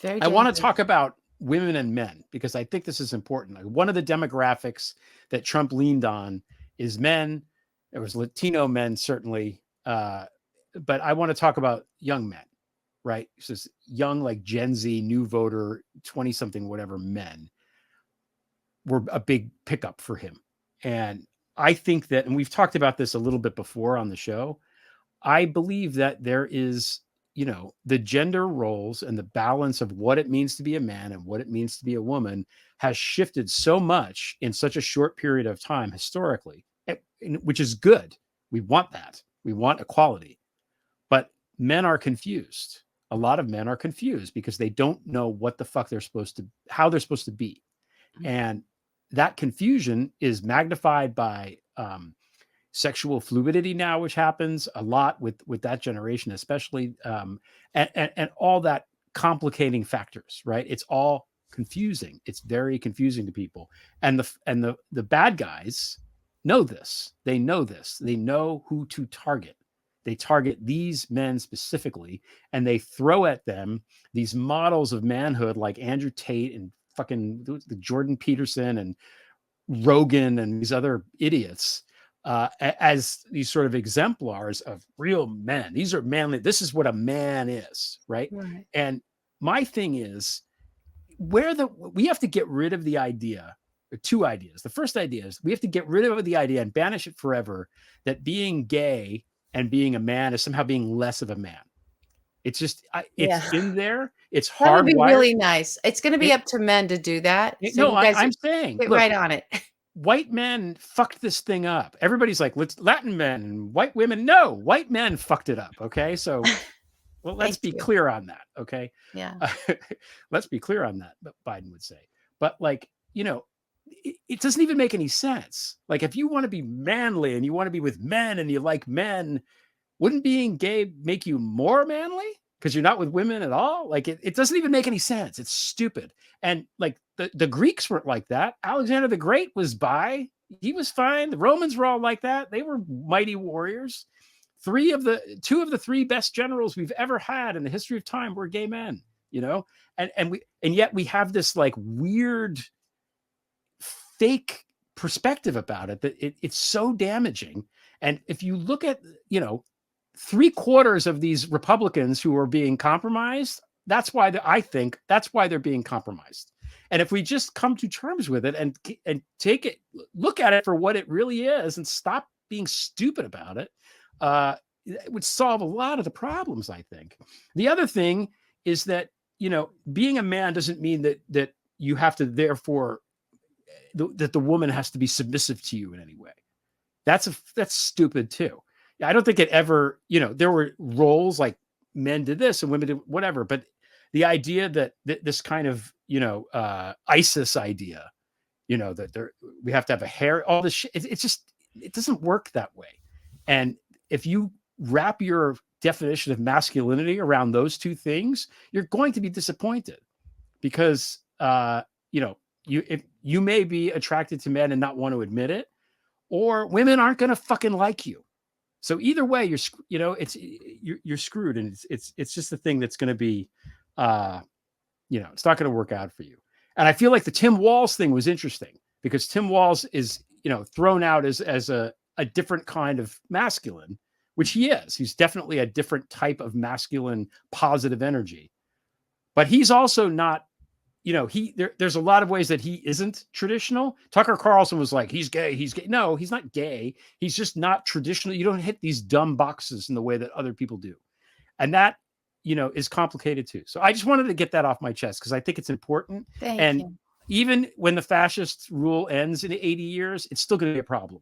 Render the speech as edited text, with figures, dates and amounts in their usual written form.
Very I want to dangerous. talk about women and men because I think this is important. Like one of the demographics that Trump leaned on is men. There was Latino men, certainly. But I want to talk about young men, right? It's just young, like Gen Z, new voter, 20 something, whatever men were a big pickup for him. And I think that, and we've talked about this a little bit before on the show, I believe that there is, the gender roles and the balance of what it means to be a man and what it means to be a woman has shifted so much in such a short period of time historically, which is good. We want that. We want equality. But men are confused. A lot of men are confused because they don't know what the fuck how they're supposed to be. And that confusion is magnified by sexual fluidity now, which happens a lot with that generation, especially, and all that complicating factors. Right? It's all confusing. It's very confusing to people, and the bad guys know this. They know this. They know who to target. They target these men specifically, and they throw at them these models of manhood like Andrew Tate and fucking the Jordan Peterson and Rogan and these other idiots as these sort of exemplars of real men. These are manly. This is what a man is, right? Right. And my thing is we have to get rid of the idea. There are two ideas. The first idea is we have to get rid of the idea and banish it forever that being gay and being a man is somehow being less of a man. It's just, Yeah. it's in there. It's That would be hardwired. really nice. It's going to be up to men to do that. So No, you guys I'm saying, get look, right on it. white men fucked this thing up. Everybody's like, let's Latin men and white women. No, white men fucked it up. Okay. So, well, let's Thank be you. clear on that. Okay. Yeah. Let's be clear on that. But Biden would say, but like, it doesn't even make any sense. Like if you want to be manly and you want to be with men and you like men, wouldn't being gay make you more manly? Because you're not with women at all? Like it doesn't even make any sense. It's stupid. And like the Greeks weren't like that. Alexander the Great was bi. He was fine. The Romans were all like that. They were mighty warriors. Two of the three best generals we've ever had in the history of time were gay men, and yet we have this like weird fake perspective about it that it's so damaging. And if you look at, 3/4 of these Republicans who are being compromised, I think that's why they're being compromised. And if we just come to terms with it and take it, look at it for what it really is and stop being stupid about it, it would solve a lot of the problems, I think. The other thing is that, being a man doesn't mean that you have to therefore that the woman has to be submissive to you in any way. That's stupid too. I don't think it ever, there were roles like men did this and women did whatever, but the idea that this kind of, ISIS idea, that we have to have a hair, all this shit, it doesn't work that way. And if you wrap your definition of masculinity around those two things, you're going to be disappointed because, you may be attracted to men and not want to admit it, or women aren't going to fucking like you. So either way, you're screwed, and it's just the thing that's going to be, it's not going to work out for you. And I feel like the Tim Walz thing was interesting because Tim Walz is, thrown out as a different kind of masculine, which he is. He's definitely a different type of masculine, positive energy, but he's also not. There's a lot of ways that he isn't traditional. Tucker Carlson was like, he's gay. No, he's not gay. He's just not traditional. You don't hit these dumb boxes in the way that other people do. And that, is complicated too. So I just wanted to get that off my chest because I think it's important. Thank and you. even when the fascist rule ends in 80 years, it's still going to be a problem.